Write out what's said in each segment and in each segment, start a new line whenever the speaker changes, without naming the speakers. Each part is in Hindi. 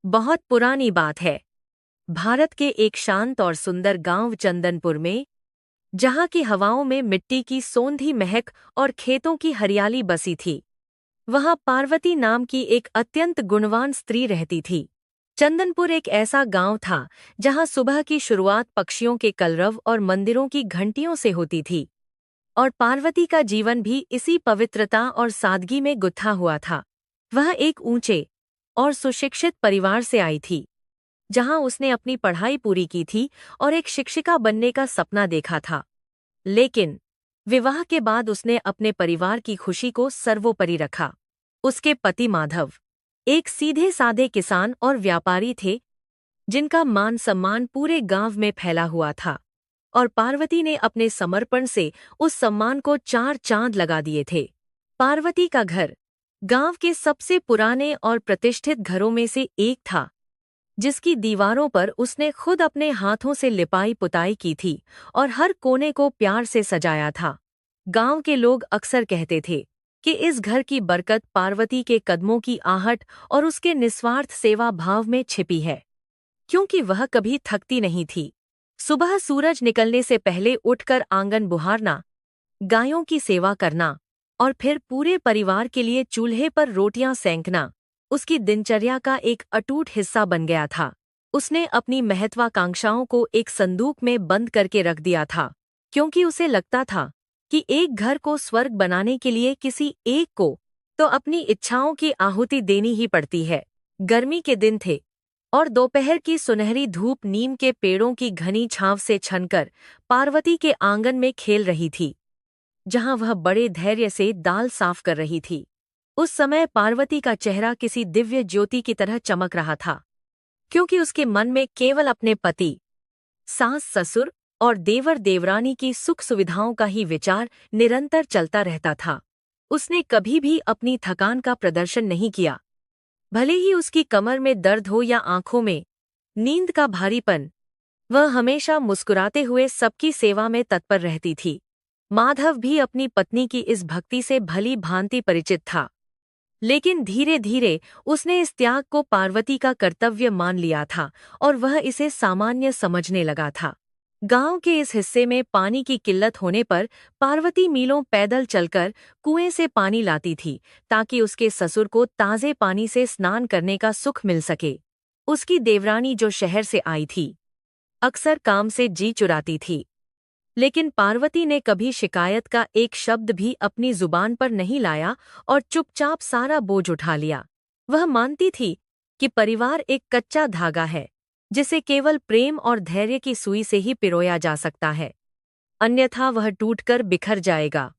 बहुत पुरानी बात है। भारत के एक शांत और सुंदर गांव चंदनपुर में, जहां की हवाओं में मिट्टी की सोंधी महक और खेतों की हरियाली बसी थी, वहां पार्वती नाम की एक अत्यंत गुणवान स्त्री रहती थी। चंदनपुर एक ऐसा गांव था जहां सुबह की शुरुआत पक्षियों के कलरव और मंदिरों की घंटियों से होती थी, और पार्वती का जीवन भी इसी पवित्रता और सादगी में गुत्था हुआ था। वह एक ऊंचे और सुशिक्षित परिवार से आई थी, जहां उसने अपनी पढ़ाई पूरी की थी और एक शिक्षिका बनने का सपना देखा था। लेकिन विवाह के बाद उसने अपने परिवार की खुशी को सर्वोपरि रखा। उसके पति माधव एक सीधे साधे किसान और व्यापारी थे, जिनका मान सम्मान पूरे गांव में फैला हुआ था, और पार्वती ने अपने समर्पण से उस सम्मान को चार चांद लगा दिए थे। पार्वती का घर गांव के सबसे पुराने और प्रतिष्ठित घरों में से एक था, जिसकी दीवारों पर उसने खुद अपने हाथों से लिपाई पुताई की थी और हर कोने को प्यार से सजाया था। गांव के लोग अक्सर कहते थे कि इस घर की बरकत पार्वती के कदमों की आहट और उसके निस्वार्थ सेवा भाव में छिपी है, क्योंकि वह कभी थकती नहीं थी। सुबह सूरज निकलने से पहले उठकर आंगन बुहारना, गायों की सेवा करना और फिर पूरे परिवार के लिए चूल्हे पर रोटियां सेंकना उसकी दिनचर्या का एक अटूट हिस्सा बन गया था। उसने अपनी महत्वाकांक्षाओं को एक संदूक में बंद करके रख दिया था, क्योंकि उसे लगता था कि एक घर को स्वर्ग बनाने के लिए किसी एक को तो अपनी इच्छाओं की आहुति देनी ही पड़ती है। गर्मी के दिन थे और दोपहर की सुनहरी धूप नीम के पेड़ों की घनी छांव से छनकर पार्वती के आंगन में खेल रही थी, जहां वह बड़े धैर्य से दाल साफ कर रही थी। उस समय पार्वती का चेहरा किसी दिव्य ज्योति की तरह चमक रहा था, क्योंकि उसके मन में केवल अपने पति, सास ससुर और देवर देवरानी की सुख सुविधाओं का ही विचार निरंतर चलता रहता था। उसने कभी भी अपनी थकान का प्रदर्शन नहीं किया, भले ही उसकी कमर में दर्द हो या आंखों में नींद का भारीपन। वह हमेशा मुस्कुराते हुए सबकी सेवा में तत्पर रहती थी। माधव भी अपनी पत्नी की इस भक्ति से भली भांति परिचित था, लेकिन धीरे धीरे उसने इस त्याग को पार्वती का कर्तव्य मान लिया था और वह इसे सामान्य समझने लगा था। गांव के इस हिस्से में पानी की किल्लत होने पर पार्वती मीलों पैदल चलकर कुएं से पानी लाती थी, ताकि उसके ससुर को ताजे पानी से स्नान करने का सुख मिल सके। उसकी देवरानी, जो शहर से आई थी, अक्सर काम से जी चुराती थी, लेकिन पार्वती ने कभी शिकायत का एक शब्द भी अपनी जुबान पर नहीं लाया और चुपचाप सारा बोझ उठा लिया। वह मानती थी कि परिवार एक कच्चा धागा है, जिसे केवल प्रेम और धैर्य की सुई से ही पिरोया जा सकता है, अन्यथा वह टूटकर बिखर जाएगा।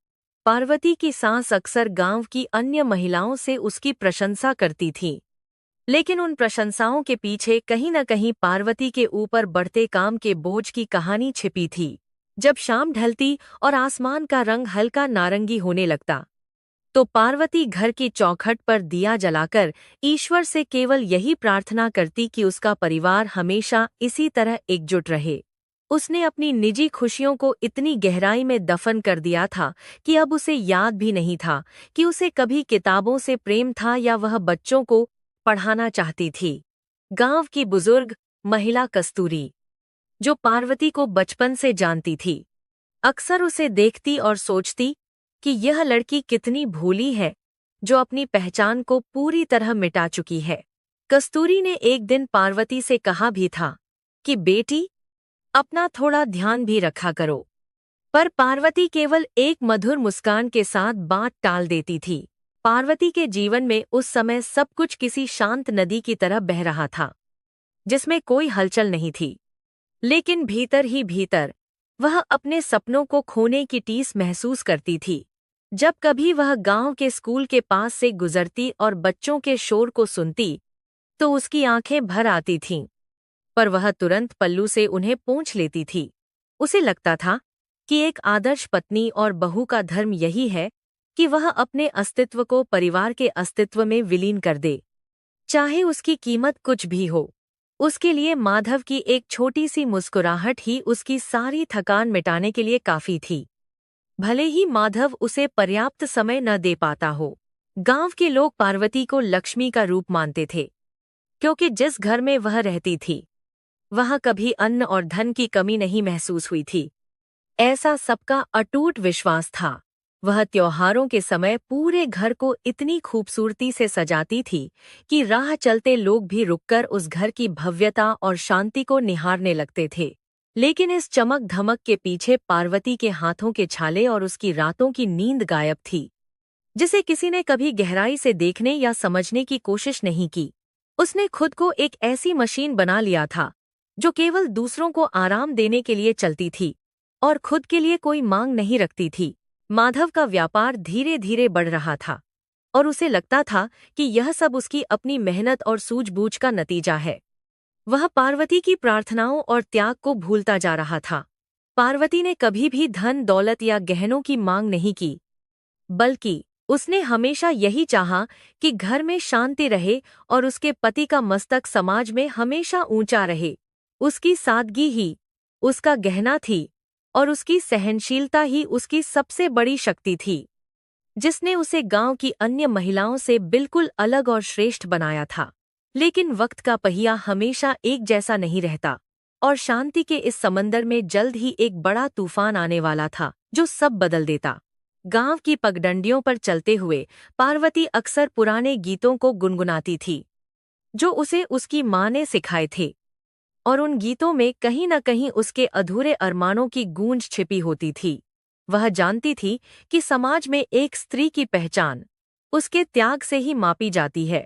पार्वती की सास अक्सर गांव की अन्य महिलाओं से उसकी प्रशंसा करती थी, लेकिन उन प्रशंसाओं के पीछे कहीं न कहीं पार्वती के ऊपर बढ़ते काम के बोझ की कहानी छिपी थी। जब शाम ढलती और आसमान का रंग हल्का नारंगी होने लगता, तो पार्वती घर की चौखट पर दिया जलाकर ईश्वर से केवल यही प्रार्थना करती कि उसका परिवार हमेशा इसी तरह एकजुट रहे। उसने अपनी निजी खुशियों को इतनी गहराई में दफन कर दिया था कि अब उसे याद भी नहीं था कि उसे कभी किताबों से प्रेम था या वह बच्चों को पढ़ाना चाहती थी। गांव की बुजुर्ग महिला कस्तूरी, जो पार्वती को बचपन से जानती थी, अक्सर उसे देखती और सोचती कि यह लड़की कितनी भोली है, जो अपनी पहचान को पूरी तरह मिटा चुकी है। कस्तूरी ने एक दिन पार्वती से कहा भी था कि बेटी, अपना थोड़ा ध्यान भी रखा करो, पर पार्वती केवल एक मधुर मुस्कान के साथ बात टाल देती थी। पार्वती के जीवन में उस समय सब कुछ किसी शांत नदी की तरह बह रहा था, जिसमें कोई हलचल नहीं थी, लेकिन भीतर ही भीतर वह अपने सपनों को खोने की टीस महसूस करती थी। जब कभी वह गांव के स्कूल के पास से गुजरती और बच्चों के शोर को सुनती, तो उसकी आंखें भर आती थीं, पर वह तुरंत पल्लू से उन्हें पोंछ लेती थी। उसे लगता था कि एक आदर्श पत्नी और बहू का धर्म यही है कि वह अपने अस्तित्व को परिवार के अस्तित्व में विलीन कर दे, चाहे उसकी कीमत कुछ भी हो। उसके लिए माधव की एक छोटी सी मुस्कुराहट ही उसकी सारी थकान मिटाने के लिए काफी थी, भले ही माधव उसे पर्याप्त समय न दे पाता हो। गांव के लोग पार्वती को लक्ष्मी का रूप मानते थे, क्योंकि जिस घर में वह रहती थी वहां कभी अन्न और धन की कमी नहीं महसूस हुई थी। ऐसा सबका अटूट विश्वास था। वह त्योहारों के समय पूरे घर को इतनी खूबसूरती से सजाती थी कि राह चलते लोग भी रुककर उस घर की भव्यता और शांति को निहारने लगते थे। लेकिन इस चमक धमक के पीछे पार्वती के हाथों के छाले और उसकी रातों की नींद गायब थी, जिसे किसी ने कभी गहराई से देखने या समझने की कोशिश नहीं की। उसने खुद को एक ऐसी मशीन बना लिया था जो केवल दूसरों को आराम देने के लिए चलती थी और खुद के लिए कोई मांग नहीं रखती थी। माधव का व्यापार धीरे धीरे बढ़ रहा था और उसे लगता था कि यह सब उसकी अपनी मेहनत और सूझबूझ का नतीजा है। वह पार्वती की प्रार्थनाओं और त्याग को भूलता जा रहा था। पार्वती ने कभी भी धन दौलत या गहनों की मांग नहीं की, बल्कि उसने हमेशा यही चाहा कि घर में शांति रहे और उसके पति का मस्तक समाज में हमेशा ऊंचा रहे। उसकी सादगी ही उसका गहना थी और उसकी सहनशीलता ही उसकी सबसे बड़ी शक्ति थी, जिसने उसे गांव की अन्य महिलाओं से बिल्कुल अलग और श्रेष्ठ बनाया था। लेकिन वक्त का पहिया हमेशा एक जैसा नहीं रहता और शांति के इस समंदर में जल्द ही एक बड़ा तूफान आने वाला था जो सब बदल देता। गांव की पगडंडियों पर चलते हुए पार्वती अक्सर पुराने गीतों को गुनगुनाती थी जो उसे उसकी माँ ने सिखाए थे, और उन गीतों में कहीं न कहीं उसके अधूरे अरमानों की गूंज छिपी होती थी। वह जानती थी कि समाज में एक स्त्री की पहचान उसके त्याग से ही मापी जाती है,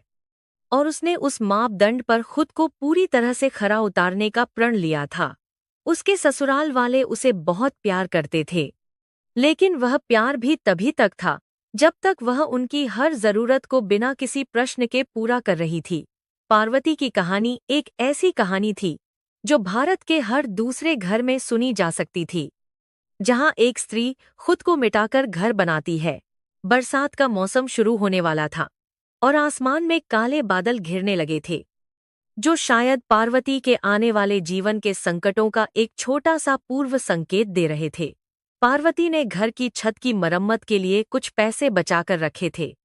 और उसने उस मापदंड पर खुद को पूरी तरह से खरा उतारने का प्रण लिया था। उसके ससुराल वाले उसे बहुत प्यार करते थे, लेकिन वह प्यार भी तभी तक था जब तक वह उनकी हर जरूरत को बिना किसी प्रश्न के पूरा कर रही थी। पार्वती की कहानी एक ऐसी कहानी थी जो भारत के हर दूसरे घर में सुनी जा सकती थी, जहां एक स्त्री खुद को मिटाकर घर बनाती है। बरसात का मौसम शुरू होने वाला था और आसमान में काले बादल घिरने लगे थे, जो शायद पार्वती के आने वाले जीवन के संकटों का एक छोटा सा पूर्व संकेत दे रहे थे। पार्वती ने घर की छत की मरम्मत के लिए कुछ पैसे बचाकर रखे थे,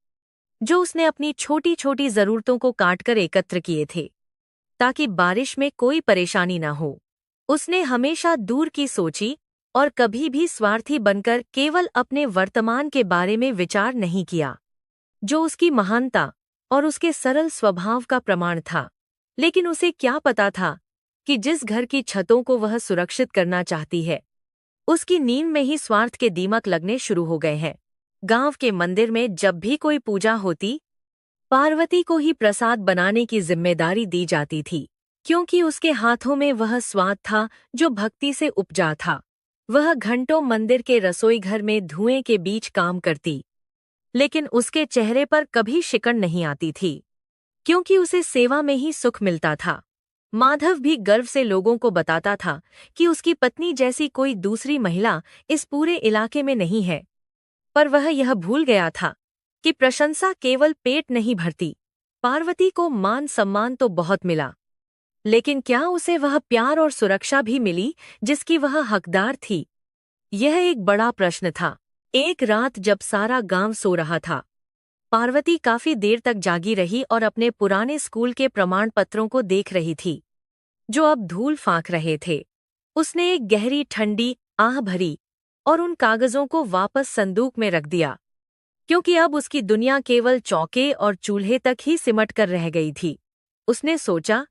जो उसने अपनी छोटी छोटी जरूरतों को काटकर एकत्र किए थे ताकि बारिश में कोई परेशानी न हो। उसने हमेशा दूर की सोची और कभी भी स्वार्थी बनकर केवल अपने वर्तमान के बारे में विचार नहीं किया, जो उसकी महानता और उसके सरल स्वभाव का प्रमाण था। लेकिन उसे क्या पता था कि जिस घर की छतों को वह सुरक्षित करना चाहती है, उसकी नींद में ही स्वार्थ के दीमक लगने शुरू हो गए हैं। गांव के मंदिर में जब भी कोई पूजा होती, पार्वती को ही प्रसाद बनाने की जिम्मेदारी दी जाती थी, क्योंकि उसके हाथों में वह स्वाद था जो भक्ति से उपजा था। वह घंटों मंदिर के रसोईघर में धुएं के बीच काम करती, लेकिन उसके चेहरे पर कभी शिकन नहीं आती थी, क्योंकि उसे सेवा में ही सुख मिलता था। माधव भी गर्व से लोगों को बताता था कि उसकी पत्नी जैसी कोई दूसरी महिला इस पूरे इलाके में नहीं है, पर वह यह भूल गया था कि प्रशंसा केवल पेट नहीं भरती। पार्वती को मान सम्मान तो बहुत मिला, लेकिन क्या उसे वह प्यार और सुरक्षा भी मिली जिसकी वह हकदार थी? यह एक बड़ा प्रश्न था। एक रात जब सारा गांव सो रहा था, पार्वती काफी देर तक जागी रही और अपने पुराने स्कूल के प्रमाण पत्रों को देख रही थी, जो अब धूल फांक रहे थे। उसने एक गहरी ठंडी आह भरी और उन कागजों को वापस संदूक में रख दिया, क्योंकि अब उसकी दुनिया केवल चौके और चूल्हे तक ही सिमट कर रह गई थी। उसने सोचा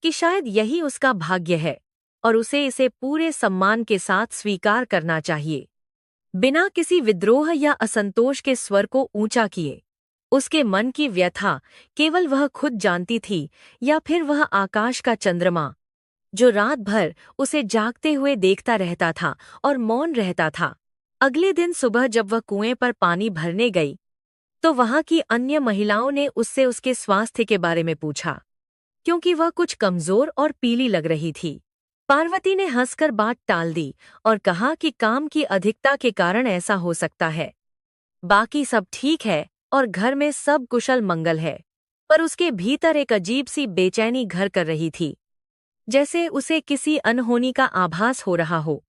कि शायद यही उसका भाग्य है और उसे इसे पूरे सम्मान के साथ स्वीकार करना चाहिए, बिना किसी विद्रोह या असंतोष के स्वर को ऊंचा किए। उसके मन की व्यथा केवल वह खुद जानती थी, या फिर वह आकाश का चंद्रमा जो रात भर उसे जागते हुए देखता रहता था और मौन रहता था। अगले दिन सुबह जब वह कुएं पर पानी भरने गई, तो वहां की अन्य महिलाओं ने उससे उसके स्वास्थ्य के बारे में पूछा, क्योंकि वह कुछ कमजोर और पीली लग रही थी। पार्वती ने हंसकर बात टाल दी और कहा कि काम की अधिकता के कारण ऐसा हो सकता है, बाकी सब ठीक है और घर में सब कुशल मंगल है। पर उसके भीतर एक अजीब सी बेचैनी घर कर रही थी, जैसे उसे किसी अनहोनी का आभास हो रहा हो,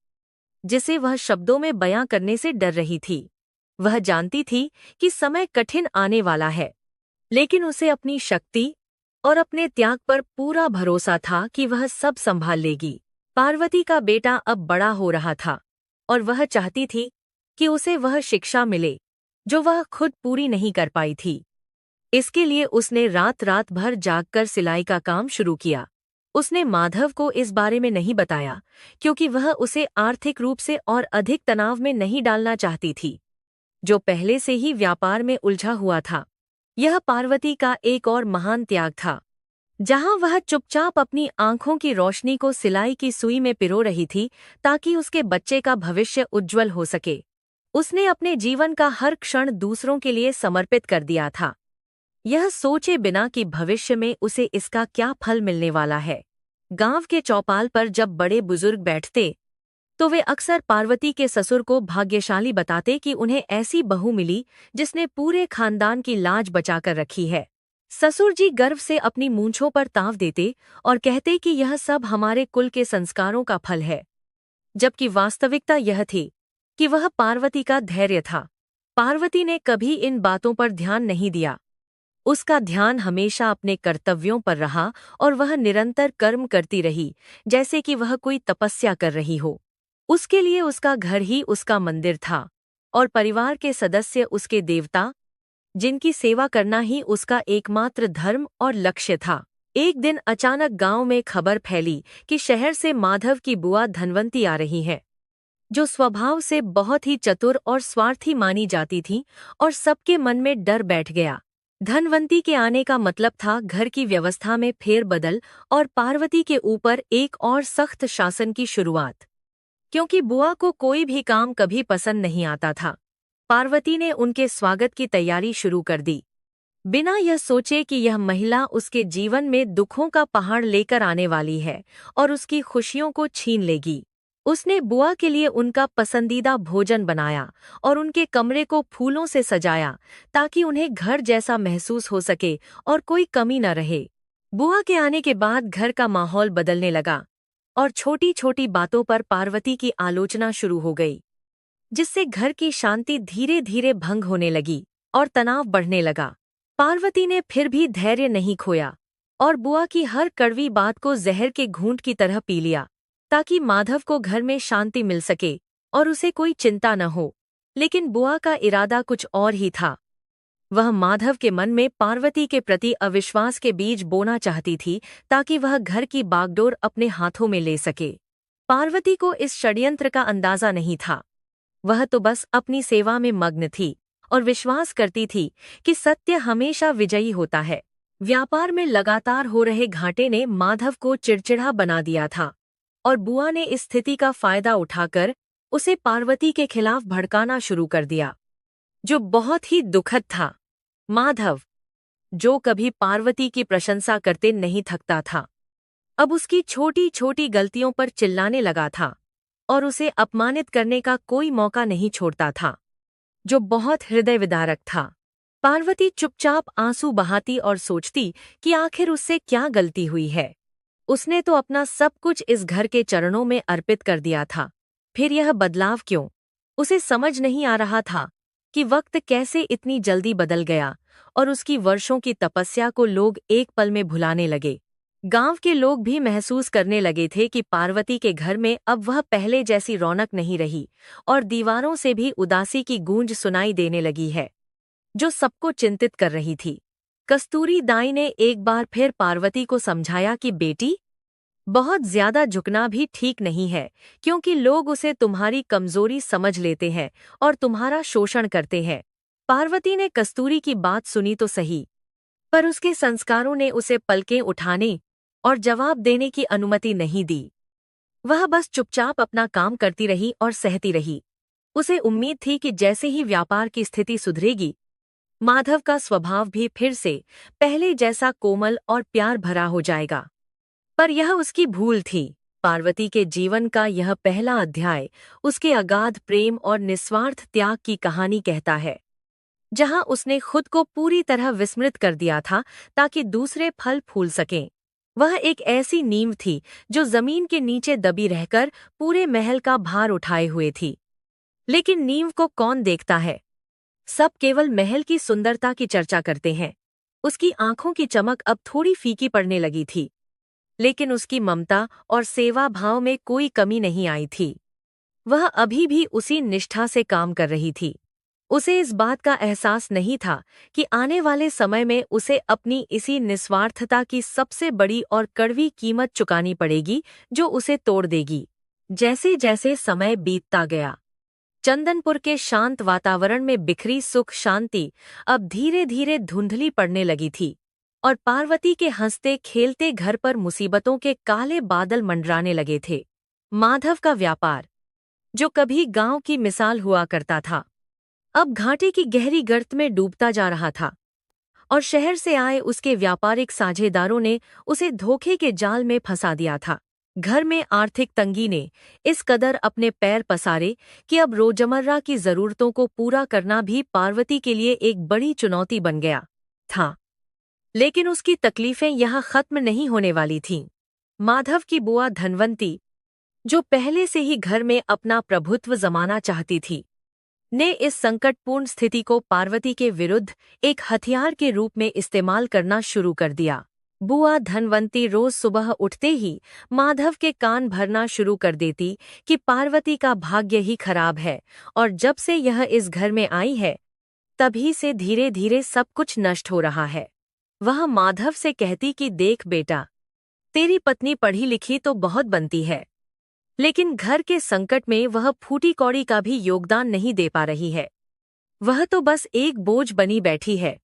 जिसे वह शब्दों में बयां करने से डर रही थी। वह जानती थी कि समय कठिन आने वाला है, लेकिन उसे अपनी शक्ति और अपने त्याग पर पूरा भरोसा था कि वह सब संभाल लेगी। पार्वती का बेटा अब बड़ा हो रहा था और वह चाहती थी कि उसे वह शिक्षा मिले जो वह खुद पूरी नहीं कर पाई थी। इसके लिए उसने रात रात भर जागकर सिलाई का काम शुरू किया। उसने माधव को इस बारे में नहीं बताया क्योंकि वह उसे आर्थिक रूप से और अधिक तनाव में नहीं डालना चाहती थी, जो पहले से ही व्यापार में उलझा हुआ था। यह पार्वती का एक और महान त्याग था। जहां वह चुपचाप अपनी आंखों की रोशनी को सिलाई की सुई में पिरो रही थी ताकि उसके बच्चे का भविष्य उज्ज्वल हो सके, उसने अपने जीवन का हर क्षण दूसरों के लिए समर्पित कर दिया था, यह सोचे बिना कि भविष्य में उसे इसका क्या फल मिलने वाला है। गांव के चौपाल पर जब बड़े बुजुर्ग बैठते तो वे अक्सर पार्वती के ससुर को भाग्यशाली बताते कि उन्हें ऐसी बहू मिली जिसने पूरे खानदान की लाज बचाकर रखी है। ससुर जी गर्व से अपनी मूंछों पर ताव देते और कहते कि यह सब हमारे कुल के संस्कारों का फल है, जबकि वास्तविकता यह थी कि वह पार्वती का धैर्य था। पार्वती ने कभी इन बातों पर ध्यान नहीं दिया। उसका ध्यान हमेशा अपने कर्तव्यों पर रहा और वह निरंतर कर्म करती रही, जैसे कि वह कोई तपस्या कर रही हो। उसके लिए उसका घर ही उसका मंदिर था और परिवार के सदस्य उसके देवता, जिनकी सेवा करना ही उसका एकमात्र धर्म और लक्ष्य था। एक दिन अचानक गांव में खबर फैली कि शहर से माधव की बुआ धनवंती आ रही है, जो स्वभाव से बहुत ही चतुर और स्वार्थी मानी जाती थी, और सबके मन में डर बैठ गया। धनवंती के आने का मतलब था घर की व्यवस्था में फेरबदल और पार्वती के ऊपर एक और सख्त शासन की शुरुआत। क्योंकि बुआ को कोई भी काम कभी पसंद नहीं आता था, पार्वती ने उनके स्वागत की तैयारी शुरू कर दी, बिना यह सोचे कि यह महिला उसके जीवन में दुखों का पहाड़ लेकर आने वाली है और उसकी खुशियों को छीन लेगी। उसने बुआ के लिए उनका पसंदीदा भोजन बनाया और उनके कमरे को फूलों से सजाया ताकि उन्हें घर जैसा महसूस हो सके और कोई कमी न रहे। बुआ के आने के बाद घर का माहौल बदलने लगा और छोटी छोटी बातों पर पार्वती की आलोचना शुरू हो गई, जिससे घर की शांति धीरे धीरे भंग होने लगी और तनाव बढ़ने लगा। पार्वती ने फिर भी धैर्य नहीं खोया और बुआ की हर कड़वी बात को जहर के घूंट की तरह पी लिया ताकि माधव को घर में शांति मिल सके और उसे कोई चिंता न हो। लेकिन बुआ का इरादा कुछ और ही था। वह माधव के मन में पार्वती के प्रति अविश्वास के बीज बोना चाहती थी ताकि वह घर की बागडोर अपने हाथों में ले सके। पार्वती को इस षड्यंत्र का अंदाजा नहीं था। वह तो बस अपनी सेवा में मग्न थी और विश्वास करती थी कि सत्य हमेशा विजयी होता है। व्यापार में लगातार हो रहे घाटे ने माधव को चिड़चिड़ा बना दिया था और बुआ ने इस स्थिति का फायदा उठाकर उसे पार्वती के खिलाफ भड़काना शुरू कर दिया, जो बहुत ही दुखद था। माधव, जो कभी पार्वती की प्रशंसा करते नहीं थकता था, अब उसकी छोटी छोटी गलतियों पर चिल्लाने लगा था और उसे अपमानित करने का कोई मौका नहीं छोड़ता था, जो बहुत हृदय विदारक था। पार्वती चुपचाप आंसू बहाती और सोचती कि आखिर उससे क्या गलती हुई है। उसने तो अपना सब कुछ इस घर के चरणों में अर्पित कर दिया था, फिर यह बदलाव क्यों? उसे समझ नहीं आ रहा था कि वक्त कैसे इतनी जल्दी बदल गया और उसकी वर्षों की तपस्या को लोग एक पल में भुलाने लगे। गांव के लोग भी महसूस करने लगे थे कि पार्वती के घर में अब वह पहले जैसी रौनक नहीं रही और दीवारों से भी उदासी की गूंज सुनाई देने लगी है, जो सबको चिंतित कर रही थी। कस्तूरी दाई ने एक बार फिर पार्वती को समझाया कि बेटी, बहुत ज्यादा झुकना भी ठीक नहीं है, क्योंकि लोग उसे तुम्हारी कमजोरी समझ लेते हैं और तुम्हारा शोषण करते हैं। पार्वती ने कस्तूरी की बात सुनी तो सही, पर उसके संस्कारों ने उसे पलकें उठाने और जवाब देने की अनुमति नहीं दी। वह बस चुपचाप अपना काम करती रही और सहती रही। उसे उम्मीद थी कि जैसे ही व्यापार की स्थिति सुधरेगी, माधव का स्वभाव भी फिर से पहले जैसा कोमल और प्यार भरा हो जाएगा। पर यह उसकी भूल थी। पार्वती के जीवन का यह पहला अध्याय उसके अगाध प्रेम और निस्वार्थ त्याग की कहानी कहता है, जहां उसने खुद को पूरी तरह विस्मृत कर दिया था ताकि दूसरे फल फूल सकें। वह एक ऐसी नींव थी जो जमीन के नीचे दबी रहकर पूरे महल का भार उठाए हुए थी। लेकिन नींव को कौन देखता है? सब केवल महल की सुंदरता की चर्चा करते हैं, उसकी आंखों की चमक अब थोड़ी फीकी पड़ने लगी थी, लेकिन उसकी ममता और सेवा भाव में कोई कमी नहीं आई थी। वह अभी भी उसी निष्ठा से काम कर रही थी। उसे इस बात का एहसास नहीं था कि आने वाले समय में उसे अपनी इसी निस्वार्थता की सबसे बड़ी और कड़वी कीमत चुकानी पड़ेगी, जो उसे तोड़ देगी। जैसे जैसे समय बीतता गया, चंदनपुर के शांत वातावरण में बिखरी सुख शांति अब धीरे धीरे धुंधली पड़ने लगी थी, और पार्वती के हंसते खेलते घर पर मुसीबतों के काले बादल मंडराने लगे थे। माधव का व्यापार, जो कभी गांव की मिसाल हुआ करता था, अब घाटे की गहरी गर्त में डूबता जा रहा था, और शहर से आए उसके व्यापारिक साझेदारों ने उसे धोखे के जाल में फंसा दिया था। घर में आर्थिक तंगी ने इस कदर अपने पैर पसारे कि अब रोजमर्रा की जरूरतों को पूरा करना भी पार्वती के लिए एक बड़ी चुनौती बन गया था। लेकिन उसकी तकलीफें यहाँ खत्म नहीं होने वाली थीं। माधव की बुआ धनवंती, जो पहले से ही घर में अपना प्रभुत्व जमाना चाहती थी, ने इस संकटपूर्ण स्थिति को पार्वती के विरुद्ध एक हथियार के रूप में इस्तेमाल करना शुरू कर दिया। बुआ धनवंती रोज सुबह उठते ही माधव के कान भरना शुरू कर देती कि पार्वती का भाग्य ही खराब है, और जब से यह इस घर में आई है तभी से धीरे धीरे सब कुछ नष्ट हो रहा है। वह माधव से कहती कि देख बेटा, तेरी पत्नी पढ़ी लिखी तो बहुत बनती है, लेकिन घर के संकट में वह फूटी कौड़ी का भी योगदान नहीं दे पा रही है। वह तो बस एक बोझ बनी बैठी है।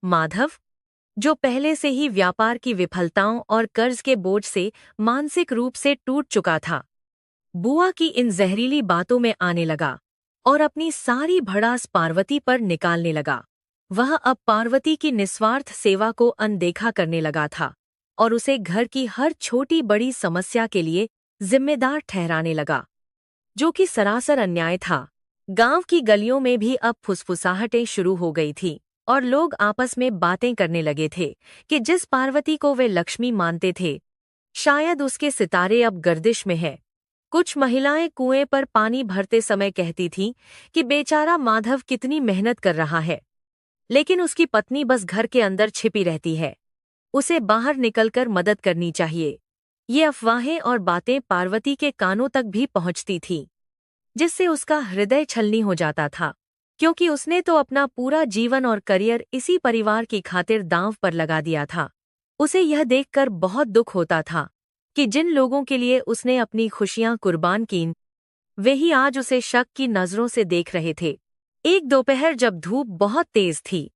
माधव, जो पहले से ही व्यापार की विफलताओं और कर्ज के बोझ से मानसिक रूप से टूट चुका था, बुआ की इन जहरीली बातों में आने लगा और अपनी सारी भड़ास पार्वती पर निकालने लगा। वह अब पार्वती की निस्वार्थ सेवा को अनदेखा करने लगा था और उसे घर की हर छोटी बड़ी समस्या के लिए जिम्मेदार ठहराने लगा, जो कि सरासर अन्याय था। गांव की गलियों में भी अब फुसफुसाहटें शुरू हो गई थीं और लोग आपस में बातें करने लगे थे कि जिस पार्वती को वे लक्ष्मी मानते थे, शायद उसके सितारे अब गर्दिश में है। कुछ महिलाएं कुएं पर पानी भरते समय कहती थीं कि बेचारा माधव कितनी मेहनत कर रहा है, लेकिन उसकी पत्नी बस घर के अंदर छिपी रहती है, उसे बाहर निकलकर मदद करनी चाहिए। ये अफवाहें और बातें पार्वती के कानों तक भी पहुंचती थीं, जिससे उसका हृदय छलनी हो जाता था, क्योंकि उसने तो अपना पूरा जीवन और करियर इसी परिवार की खातिर दांव पर लगा दिया था। उसे यह देखकर बहुत दुख होता था कि जिन लोगों के लिए उसने अपनी खुशियां कुर्बान कीं, वे ही आज उसे शक की नजरों से देख रहे थे। एक दोपहर जब धूप बहुत तेज थी,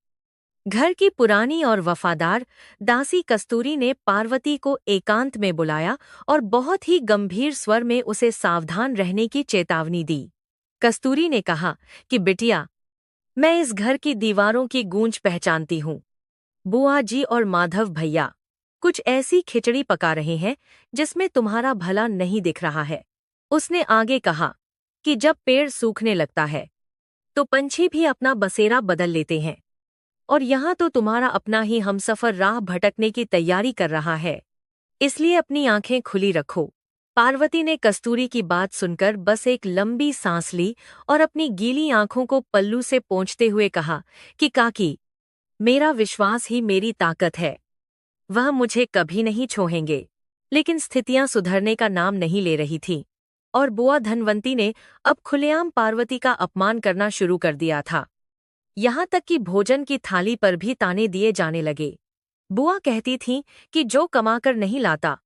घर की पुरानी और वफादार दासी कस्तूरी ने पार्वती को एकांत में बुलाया और बहुत ही गंभीर स्वर में उसे सावधान रहने की चेतावनी दी। कस्तूरी ने कहा कि बिटिया, मैं इस घर की दीवारों की गूंज पहचानती हूँ। बुआ जी और माधव भैया कुछ ऐसी खिचड़ी पका रहे हैं जिसमें तुम्हारा भला नहीं दिख रहा है। उसने आगे कहा कि जब पेड़ सूखने लगता है तो पंछी भी अपना बसेरा बदल लेते हैं, और यहाँ तो तुम्हारा अपना ही हमसफर राह भटकने की तैयारी कर रहा है, इसलिए अपनी आंखें खुली रखो। पार्वती ने कस्तूरी की बात सुनकर बस एक लंबी सांस ली और अपनी गीली आंखों को पल्लू से पोंछते हुए कहा कि काकी, मेरा विश्वास ही मेरी ताकत है, वह मुझे कभी नहीं छोड़ेंगे। लेकिन स्थितियां सुधरने का नाम नहीं ले रही थीं, और बुआ धनवंती ने अब खुलेआम पार्वती का अपमान करना शुरू कर दिया था। यहाँ तक कि भोजन की थाली पर भी ताने दिए जाने लगे। बुआ कहती थीं कि जो कमाकर नहीं लाता,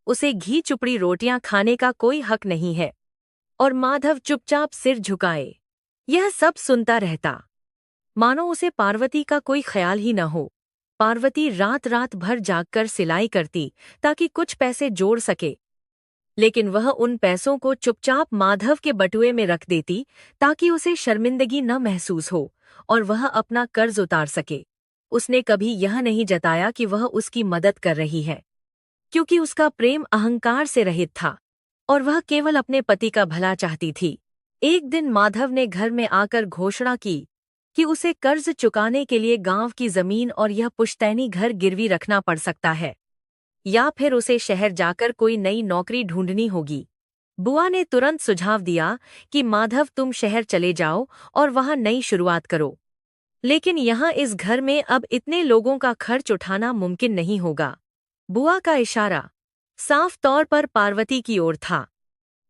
उसे घी चुपड़ी रोटियां खाने का कोई हक नहीं है, और माधव चुपचाप सिर झुकाए यह सब सुनता रहता, मानो उसे पार्वती का कोई ख्याल ही न हो। पार्वती रात रात भर जागकर सिलाई करती ताकि कुछ पैसे जोड़ सके, लेकिन वह उन पैसों को चुपचाप माधव के बटुए में रख देती ताकि उसे शर्मिंदगी न महसूस हो और वह अपना कर्ज उतार सके। उसने कभी यह नहीं जताया कि वह उसकी मदद कर रही है, क्योंकि उसका प्रेम अहंकार से रहित था और वह केवल अपने पति का भला चाहती थी। एक दिन माधव ने घर में आकर घोषणा की कि उसे कर्ज चुकाने के लिए गांव की जमीन और यह पुश्तैनी घर गिरवी रखना पड़ सकता है, या फिर उसे शहर जाकर कोई नई नौकरी ढूंढनी होगी। बुआ ने तुरंत सुझाव दिया कि माधव, तुम शहर चले जाओ और वहां नई शुरुआत करो। लेकिन यहाँ इस घर में अब इतने लोगों का खर्च उठाना मुमकिन नहीं होगा। बुआ का इशारा साफ तौर पर पार्वती की ओर था।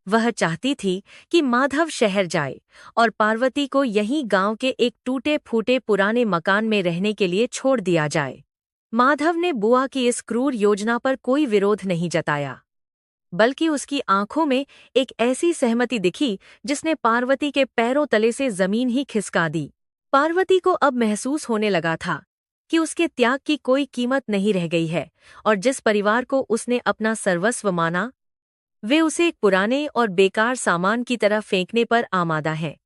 वह चाहती थी कि माधव शहर जाए और पार्वती को यहीं गांव के एक टूटे फूटे पुराने मकान में रहने के लिए छोड़ दिया जाए। माधव ने बुआ की इस क्रूर योजना पर कोई विरोध नहीं जताया, बल्कि उसकी आंखों में एक ऐसी सहमति दिखी जिसने पार्वती के पैरों तले से जमीन ही खिसका दी। पार्वती को अब महसूस होने लगा था कि उसके त्याग की कोई कीमत नहीं रह गई है और जिस परिवार को उसने अपना सर्वस्व माना, वे उसे एक पुराने और बेकार सामान की तरह फेंकने पर आमादा हैं।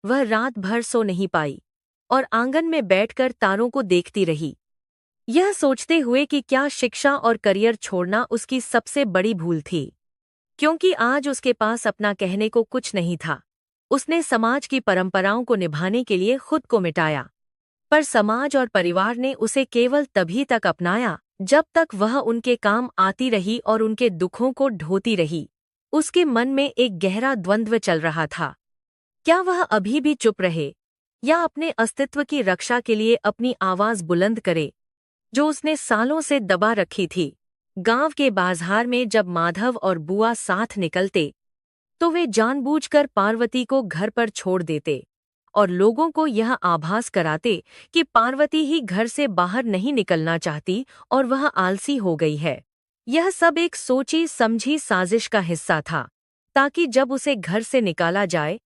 वह रात भर सो नहीं पाई और आंगन में बैठकर तारों को देखती रही, यह सोचते हुए कि क्या शिक्षा और करियर छोड़ना उसकी सबसे बड़ी भूल थी। क्योंकि आज उसके पास अपना कहने को कुछ नहीं था। उसने समाज की परंपराओं को निभाने के लिए खुद को मिटाया, पर समाज और परिवार ने उसे केवल तभी तक अपनाया जब तक वह उनके काम आती रही और उनके दुखों को ढोती रही। उसके मन में एक गहरा द्वंद्व चल रहा था। क्या वह अभी भी चुप रहे या अपने अस्तित्व की रक्षा के लिए अपनी आवाज बुलंद करे, जो उसने सालों से दबा रखी थी। गांव के बाजार में जब माधव और बुआ साथ निकलते तो वे जानबूझकर पार्वती को घर पर छोड़ देते और लोगों को यह आभास कराते कि पार्वती ही घर से बाहर नहीं निकलना चाहती और वह आलसी हो गई है। यह सब एक सोची समझी साजिश का हिस्सा था, ताकि जब उसे घर से निकाला जाए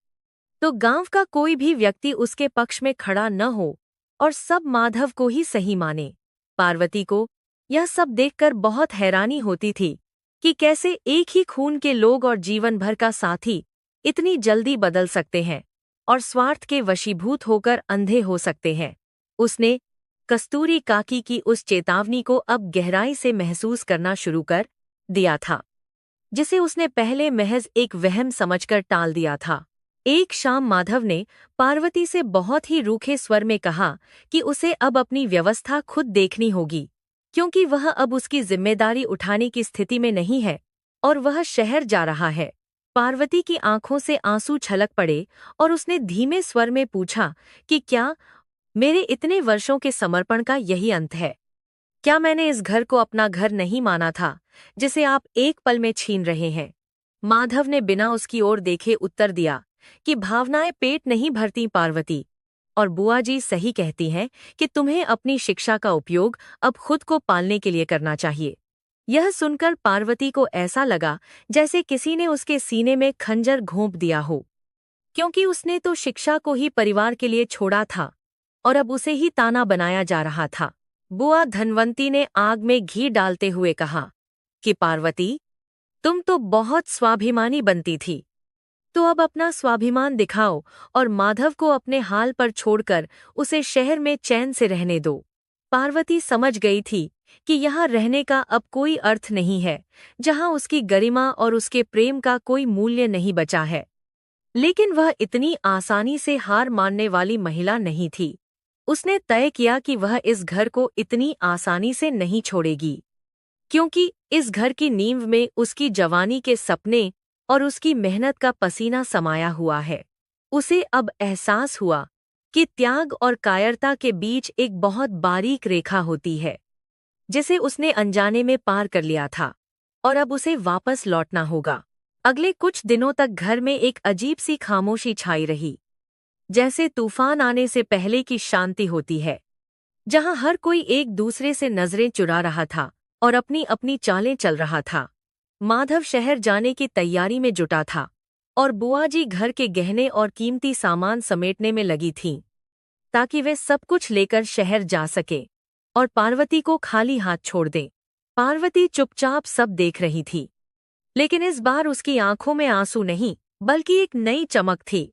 तो गांव का कोई भी व्यक्ति उसके पक्ष में खड़ा न हो और सब माधव को ही सही माने। पार्वती को यह सब देखकर बहुत हैरानी होती थी कि कैसे एक ही खून के लोग और जीवन भर का साथी इतनी जल्दी बदल सकते हैं और स्वार्थ के वशीभूत होकर अंधे हो सकते हैं। उसने कस्तूरी काकी की उस चेतावनी को अब गहराई से महसूस करना शुरू कर दिया था, जिसे उसने पहले महज एक वहम समझकर टाल दिया था। एक शाम माधव ने पार्वती से बहुत ही रूखे स्वर में कहा कि उसे अब अपनी व्यवस्था खुद देखनी होगी, क्योंकि वह अब उसकी जिम्मेदारी उठाने की स्थिति में नहीं है और वह शहर जा रहा है। पार्वती की आंखों से आंसू छलक पड़े और उसने धीमे स्वर में पूछा कि क्या मेरे इतने वर्षों के समर्पण का यही अंत है? क्या मैंने इस घर को अपना घर नहीं माना था, जिसे आप एक पल में छीन रहे हैं? माधव ने बिना उसकी ओर देखे उत्तर दिया कि भावनाएं पेट नहीं भरती पार्वती, और बुआ जी सही कहती हैं कि तुम्हें अपनी शिक्षा का उपयोग अब खुद को पालने के लिए करना चाहिए। यह सुनकर पार्वती को ऐसा लगा जैसे किसी ने उसके सीने में खंजर घोंप दिया हो, क्योंकि उसने तो शिक्षा को ही परिवार के लिए छोड़ा था और अब उसे ही ताना बनाया जा रहा था। बुआ धनवंती ने आग में घी डालते हुए कहा कि पार्वती, तुम तो बहुत स्वाभिमानी बनती थी, तो अब अपना स्वाभिमान दिखाओ और माधव को अपने हाल पर छोड़कर उसे शहर में चैन से रहने दो। पार्वती समझ गई थी कि यहाँ रहने का अब कोई अर्थ नहीं है, जहाँ उसकी गरिमा और उसके प्रेम का कोई मूल्य नहीं बचा है। लेकिन वह इतनी आसानी से हार मानने वाली महिला नहीं थी। उसने तय किया कि वह इस घर को इतनी आसानी से नहीं छोड़ेगी, क्योंकि इस घर की नींव में उसकी जवानी के सपने और उसकी मेहनत का पसीना समाया हुआ है। उसे अब एहसास हुआ कि त्याग और कायरता के बीच एक बहुत बारीक रेखा होती है, जिसे उसने अनजाने में पार कर लिया था और अब उसे वापस लौटना होगा। अगले कुछ दिनों तक घर में एक अजीब सी खामोशी छाई रही, जैसे तूफान आने से पहले की शांति होती है, जहां हर कोई एक दूसरे से नजरें चुरा रहा था और अपनी अपनी चालें चल रहा था। माधव शहर जाने की तैयारी में जुटा था और बुआ जी घर के गहने और कीमती सामान समेटने में लगी थीं, ताकि वे सब कुछ लेकर शहर जा सके और पार्वती को खाली हाथ छोड़ दें। पार्वती चुपचाप सब देख रही थी, लेकिन इस बार उसकी आंखों में आंसू नहीं, बल्कि एक नई चमक थी,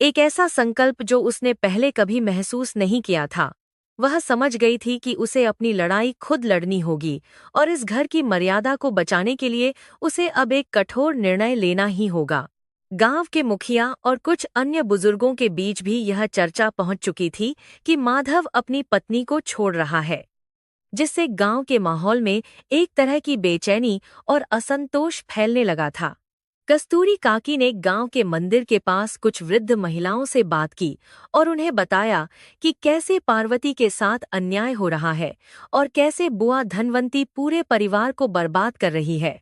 एक ऐसा संकल्प जो उसने पहले कभी महसूस नहीं किया था। वह समझ गई थी कि उसे अपनी लड़ाई खुद लड़नी होगी और इस घर की मर्यादा को बचाने के लिए उसे अब एक कठोर निर्णय लेना ही होगा। गांव के मुखिया और कुछ अन्य बुजुर्गों के बीच भी यह चर्चा पहुंच चुकी थी कि माधव अपनी पत्नी को छोड़ रहा है, जिससे गांव के माहौल में एक तरह की बेचैनी और असंतोष फैलने लगा था। कस्तूरी काकी ने गांव के मंदिर के पास कुछ वृद्ध महिलाओं से बात की और उन्हें बताया कि कैसे पार्वती के साथ अन्याय हो रहा है और कैसे बुआ धनवंती पूरे परिवार को बर्बाद कर रही है।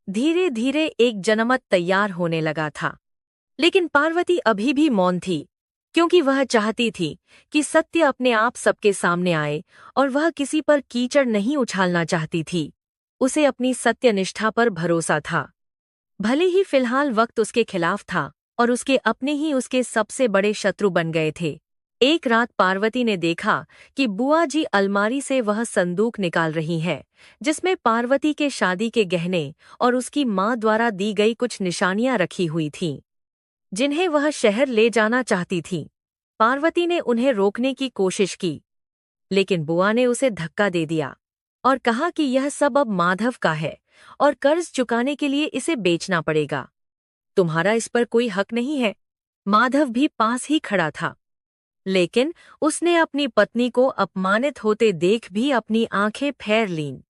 धीरे धीरे एक जनमत तैयार होने लगा था, लेकिन पार्वती अभी भी मौन थी, क्योंकि वह चाहती थी कि सत्य अपने आप सबके सामने आए और वह किसी पर कीचड़ नहीं उछालना चाहती थी। उसे अपनी सत्यनिष्ठा पर भरोसा था। भले ही फिलहाल वक्त उसके खिलाफ था और उसके अपने ही उसके सबसे बड़े शत्रु बन गए थे। एक रात पार्वती ने देखा कि बुआ जी अलमारी से वह संदूक निकाल रही है जिसमें पार्वती के शादी के गहने और उसकी माँ द्वारा दी गई कुछ निशानियां रखी हुई थीं, जिन्हें वह शहर ले जाना चाहती थी। पार्वती ने उन्हें रोकने की कोशिश की, लेकिन बुआ ने उसे धक्का दे दिया और कहा कि यह सब अब माधव का है और कर्ज चुकाने के लिए इसे बेचना पड़ेगा। तुम्हारा इस पर कोई हक नहीं है। माधव भी पास ही खड़ा था, लेकिन उसने अपनी पत्नी को अपमानित होते देख भी अपनी आंखें फेर लीं,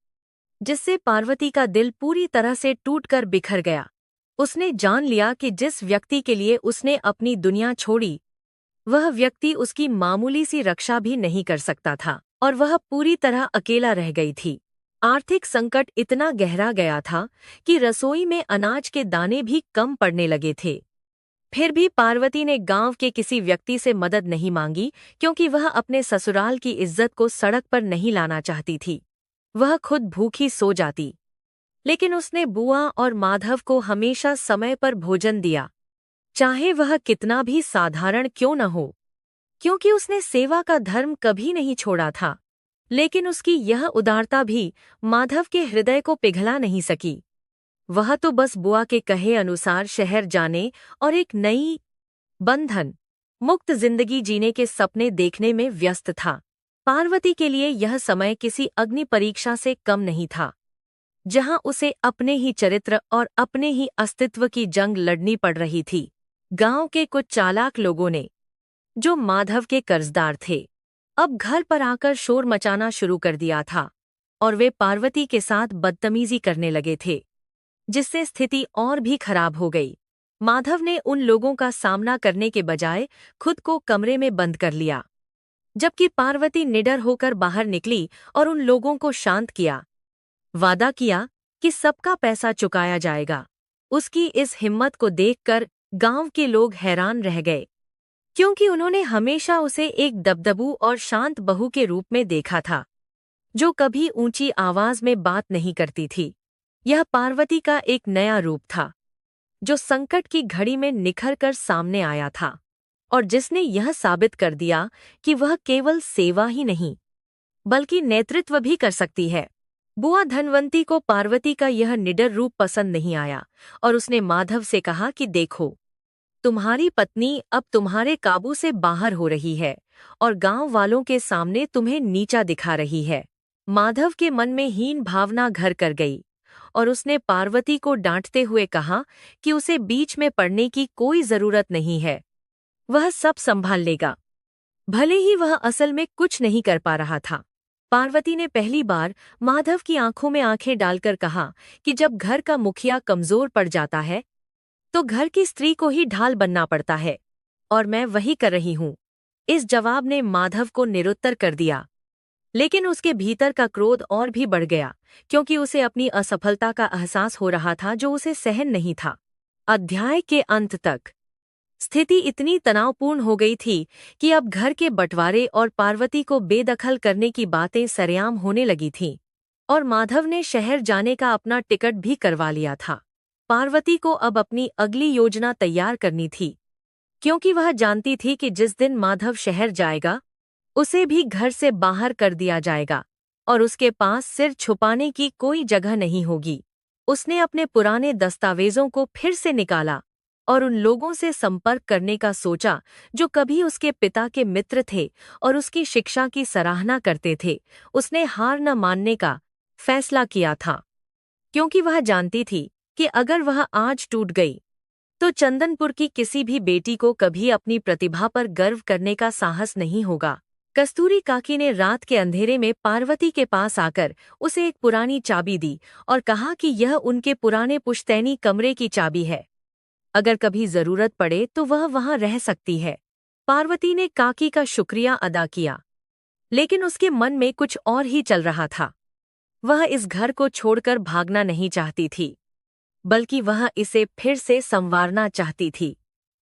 जिससे पार्वती का दिल पूरी तरह से टूटकर बिखर गया। उसने जान लिया कि जिस व्यक्ति के लिए उसने अपनी दुनिया छोड़ी, वह व्यक्ति उसकी मामूली सी रक्षा भी नहीं कर सकता था और वह पूरी तरह अकेला रह गई थी। आर्थिक संकट इतना गहरा गया था कि रसोई में अनाज के दाने भी कम पड़ने लगे थे। फिर भी पार्वती ने गांव के किसी व्यक्ति से मदद नहीं मांगी, क्योंकि वह अपने ससुराल की इज्जत को सड़क पर नहीं लाना चाहती थी। वह खुद भूखी सो जाती, लेकिन उसने बुआ और माधव को हमेशा समय पर भोजन दिया, चाहे वह कितना भी साधारण क्यों न हो, क्योंकि उसने सेवा का धर्म कभी नहीं छोड़ा था। लेकिन उसकी यह उदारता भी माधव के हृदय को पिघला नहीं सकी। वह तो बस बुआ के कहे अनुसार शहर जाने और एक नई, बंधन मुक्त जिंदगी जीने के सपने देखने में व्यस्त था। पार्वती के लिए यह समय किसी अग्नि परीक्षा से कम नहीं था, जहां उसे अपने ही चरित्र और अपने ही अस्तित्व की जंग लड़नी पड़ रही थी। गांव के कुछ चालाक लोगों ने, जो माधव के कर्जदार थे, अब घर पर आकर शोर मचाना शुरू कर दिया था और वे पार्वती के साथ बदतमीजी करने लगे थे, जिससे स्थिति और भी खराब हो गई। माधव ने उन लोगों का सामना करने के बजाय खुद को कमरे में बंद कर लिया, जबकि पार्वती निडर होकर बाहर निकली और उन लोगों को शांत किया। वादा किया कि सबका पैसा चुकाया जाएगा। उसकी इस हिम्मत को देखकर गांव के लोग हैरान रह गए, क्योंकि उन्होंने हमेशा उसे एक दबदबू और शांत बहू के रूप में देखा था, जो कभी ऊंची आवाज में बात नहीं करती थी। यह पार्वती का एक नया रूप था, जो संकट की घड़ी में निखर कर सामने आया था और जिसने यह साबित कर दिया कि वह केवल सेवा ही नहीं, बल्कि नेतृत्व भी कर सकती है। बुआ धनवंती को पार्वती का यह निडर रूप पसंद नहीं आया और उसने माधव से कहा कि देखो, तुम्हारी पत्नी अब तुम्हारे काबू से बाहर हो रही है और गांव वालों के सामने तुम्हें नीचा दिखा रही है। माधव के मन में हीन भावना घर कर गई और उसने पार्वती को डांटते हुए कहा कि उसे बीच में पड़ने की कोई जरूरत नहीं है, वह सब संभाल लेगा। भले ही वह असल में कुछ नहीं कर पा रहा था। पार्वती ने पहली बार माधव की आंखों में आंखें डालकर कहा कि जब घर का मुखिया कमजोर पड़ जाता है, तो घर की स्त्री को ही ढाल बनना पड़ता है, और मैं वही कर रही हूँ। इस जवाब ने माधव को निरुत्तर कर दिया, लेकिन उसके भीतर का क्रोध और भी बढ़ गया, क्योंकि उसे अपनी असफलता का एहसास हो रहा था जो उसे सहन नहीं था। अध्याय के अंत तक स्थिति इतनी तनावपूर्ण हो गई थी कि अब घर के बंटवारे और पार्वती को बेदखल करने की बातें सरेआम होने लगी थीं, और माधव ने शहर जाने का अपना टिकट भी करवा लिया था। पार्वती को अब अपनी अगली योजना तैयार करनी थी, क्योंकि वह जानती थी कि जिस दिन माधव शहर जाएगा, उसे भी घर से बाहर कर दिया जाएगा और उसके पास सिर छुपाने की कोई जगह नहीं होगी। उसने अपने पुराने दस्तावेजों को फिर से निकाला और उन लोगों से संपर्क करने का सोचा जो कभी उसके पिता के मित्र थे और उसकी शिक्षा की सराहना करते थे। उसने हार न मानने का फैसला किया था, क्योंकि वह जानती थी कि अगर वह आज टूट गई तो चंदनपुर की किसी भी बेटी को कभी अपनी प्रतिभा पर गर्व करने का साहस नहीं होगा। कस्तूरी काकी ने रात के अंधेरे में पार्वती के पास आकर उसे एक पुरानी चाबी दी और कहा कि यह उनके पुराने पुश्तैनी कमरे की चाबी है अगर कभी जरूरत पड़े तो वह वहां रह सकती है। पार्वती ने काकी का शुक्रिया अदा किया, लेकिन उसके मन में कुछ और ही चल रहा था। वह इस घर को छोड़कर भागना नहीं चाहती थी, बल्कि वह इसे फिर से संवारना चाहती थी।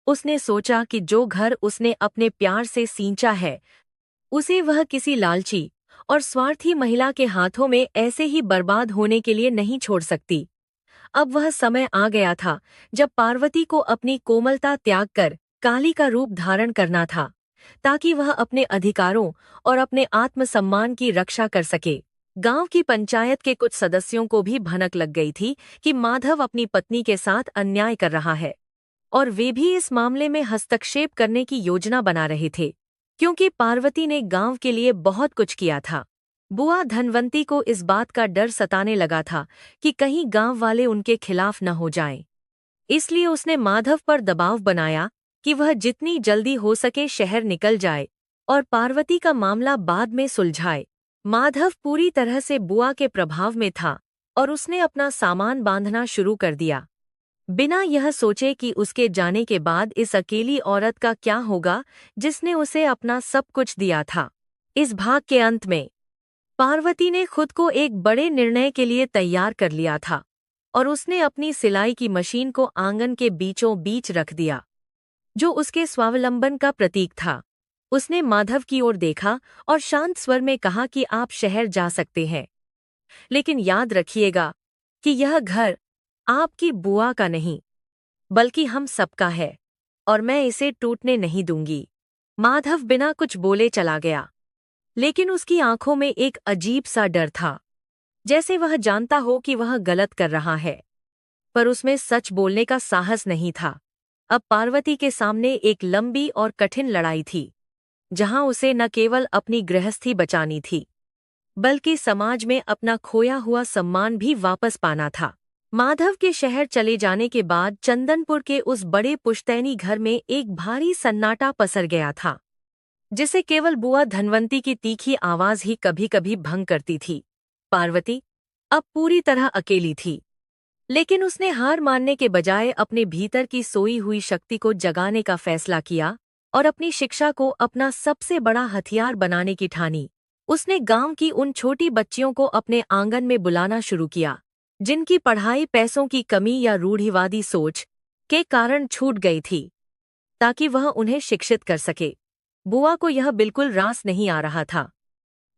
उसने सोचा कि जो घर उसने अपने प्यार से सींचा है, उसे वह किसी लालची और स्वार्थी महिला के हाथों में ऐसे ही बर्बाद होने के लिए नहीं छोड़ सकती। अब वह समय आ गया था जब पार्वती को अपनी कोमलता त्याग कर काली का रूप धारण करना था, ताकि वह अपने अधिकारों और अपने आत्मसम्मान की रक्षा कर सके। गांव की पंचायत के कुछ सदस्यों को भी भनक लग गई थी कि माधव अपनी पत्नी के साथ अन्याय कर रहा है, और वे भी इस मामले में हस्तक्षेप करने की योजना बना रहे थे, क्योंकि पार्वती ने गांव के लिए बहुत कुछ किया था। बुआ धनवंती को इस बात का डर सताने लगा था कि कहीं गांव वाले उनके खिलाफ न हो जाएं। इसलिए उसने माधव पर दबाव बनाया कि वह जितनी जल्दी हो सके शहर निकल जाए और पार्वती का मामला बाद में सुलझाए। माधव पूरी तरह से बुआ के प्रभाव में था और उसने अपना सामान बांधना शुरू कर दिया, बिना यह सोचे कि उसके जाने के बाद इस अकेली औरत का क्या होगा जिसने उसे अपना सब कुछ दिया था। इस भाग के अंत में पार्वती ने खुद को एक बड़े निर्णय के लिए तैयार कर लिया था और उसने अपनी सिलाई की मशीन को आंगन के बीचों बीच रख दिया, जो उसके स्वावलंबन का प्रतीक था। उसने माधव की ओर देखा और शांत स्वर में कहा कि आप शहर जा सकते हैं, लेकिन याद रखिएगा कि यह घर आपकी बुआ का नहीं, बल्कि हम सबका है, और मैं इसे टूटने नहीं दूंगी। माधव बिना कुछ बोले चला गया, लेकिन उसकी आंखों में एक अजीब सा डर था, जैसे वह जानता हो कि वह गलत कर रहा है, पर उसमें सच बोलने का साहस नहीं था। अब पार्वती के सामने एक लंबी और कठिन लड़ाई थी, जहां उसे न केवल अपनी गृहस्थी बचानी थी, बल्कि समाज में अपना खोया हुआ सम्मान भी वापस पाना था। माधव के शहर चले जाने के बाद चंदनपुर के उस बड़े पुश्तैनी घर में एक भारी सन्नाटा पसर गया था, जिसे केवल बुआ धनवंती की तीखी आवाज ही कभी-कभी भंग करती थी। पार्वती अब पूरी तरह अकेली थी, लेकिन उसने हार मानने के बजाय अपने भीतर की सोई हुई शक्ति को जगाने का फैसला किया और अपनी शिक्षा को अपना सबसे बड़ा हथियार बनाने की ठानी। उसने गांव की उन छोटी बच्चियों को अपने आंगन में बुलाना शुरू किया, जिनकी पढ़ाई पैसों की कमी या रूढ़िवादी सोच के कारण छूट गई थी, ताकि वह उन्हें शिक्षित कर सके। बुआ को यह बिल्कुल रास नहीं आ रहा था,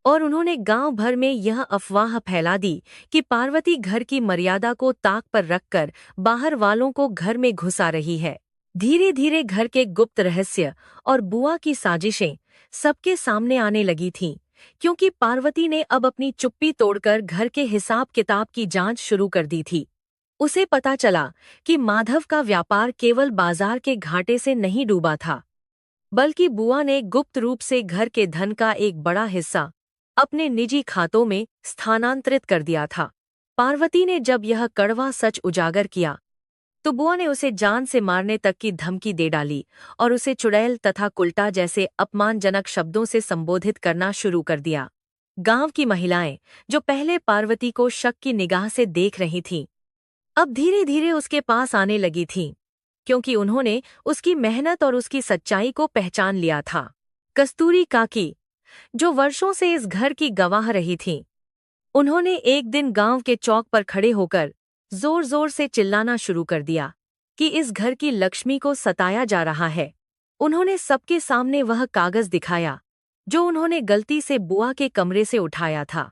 और उन्होंने गांव भर में यह अफवाह फैला दी कि पार्वती घर की मर्यादा को ताक पर रखकर बाहर वालों को घर में घुसा रही है। धीरे धीरे घर के गुप्त रहस्य और बुआ की साजिशें सबके सामने आने लगी थीं, क्योंकि पार्वती ने अब अपनी चुप्पी तोड़कर घर के हिसाब किताब की जांच शुरू कर दी थी। उसे पता चला कि माधव का व्यापार केवल बाजार के घाटे से नहीं डूबा था, बल्कि बुआ ने गुप्त रूप से घर के धन का एक बड़ा हिस्सा अपने निजी खातों में स्थानांतरित कर दिया था। पार्वती ने जब यह कड़वा सच उजागर किया, तो बुआ ने उसे जान से मारने तक की धमकी दे डाली और उसे चुड़ैल तथा कुल्टा जैसे अपमानजनक शब्दों से संबोधित करना शुरू कर दिया। गांव की महिलाएं, जो पहले पार्वती को शक की निगाह से देख रही थीं, अब धीरे धीरे उसके पास आने लगी थीं, क्योंकि उन्होंने उसकी मेहनत और उसकी सच्चाई को पहचान लिया था। कस्तूरी काकी, जो वर्षों से इस घर की गवाह रही थीं, उन्होंने एक दिन गांव के चौक पर खड़े होकर जोर जोर से चिल्लाना शुरू कर दिया कि इस घर की लक्ष्मी को सताया जा रहा है। उन्होंने सबके सामने वह कागज दिखाया जो उन्होंने गलती से बुआ के कमरे से उठाया था,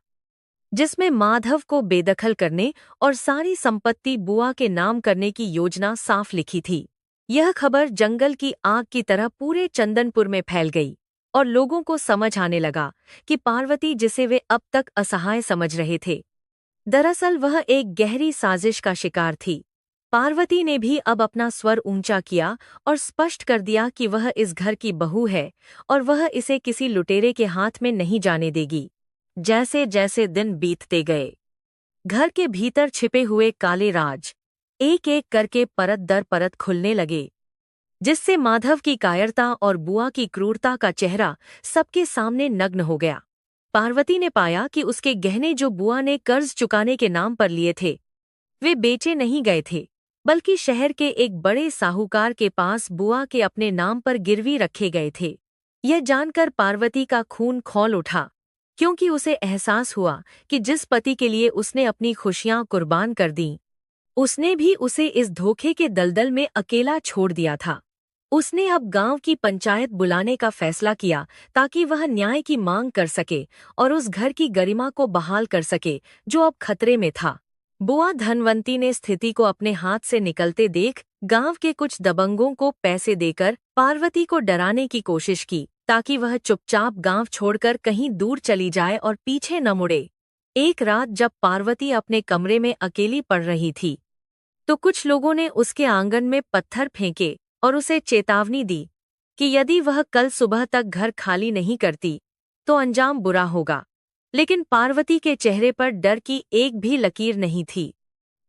जिसमें माधव को बेदखल करने और सारी संपत्ति बुआ के नाम करने की योजना साफ लिखी थी। यह खबर जंगल की आग की तरह पूरे चंदनपुर में फैल गई और लोगों को समझ आने लगा कि पार्वती, जिसे वे अब तक असहाय समझ रहे थे, दरअसल वह एक गहरी साजिश का शिकार थी। पार्वती ने भी अब अपना स्वर ऊंचा किया और स्पष्ट कर दिया कि वह इस घर की बहू है और वह इसे किसी लुटेरे के हाथ में नहीं जाने देगी। जैसे जैसे दिन बीतते गए, घर के भीतर छिपे हुए काले राज एक एक करके परत दर परत खुलने लगे, जिससे माधव की कायरता और बुआ की क्रूरता का चेहरा सबके सामने नग्न हो गया। पार्वती ने पाया कि उसके गहने जो बुआ ने कर्ज चुकाने के नाम पर लिए थे, वे बेचे नहीं गए थे, बल्कि शहर के एक बड़े साहूकार के पास बुआ के अपने नाम पर गिरवी रखे गए थे। यह जानकर पार्वती का खून खौल उठा, क्योंकि उसे एहसास हुआ कि जिस पति के लिए उसने अपनी खुशियां कुर्बान कर दीं, उसने भी उसे इस धोखे के दलदल में अकेला छोड़ दिया था। उसने अब गांव की पंचायत बुलाने का फैसला किया ताकि वह न्याय की मांग कर सके और उस घर की गरिमा को बहाल कर सके जो अब खतरे में था। बुआ धनवंती ने स्थिति को अपने हाथ से निकलते देख गांव के कुछ दबंगों को पैसे देकर पार्वती को डराने की कोशिश की ताकि वह चुपचाप गांव छोड़कर कहीं दूर चली जाए और पीछे न मुड़े। एक रात जब पार्वती अपने कमरे में अकेली पड़ रही थी, तो कुछ लोगों ने उसके आंगन में पत्थर फेंके और उसे चेतावनी दी कि यदि वह कल सुबह तक घर खाली नहीं करती तो अंजाम बुरा होगा। लेकिन पार्वती के चेहरे पर डर की एक भी लकीर नहीं थी।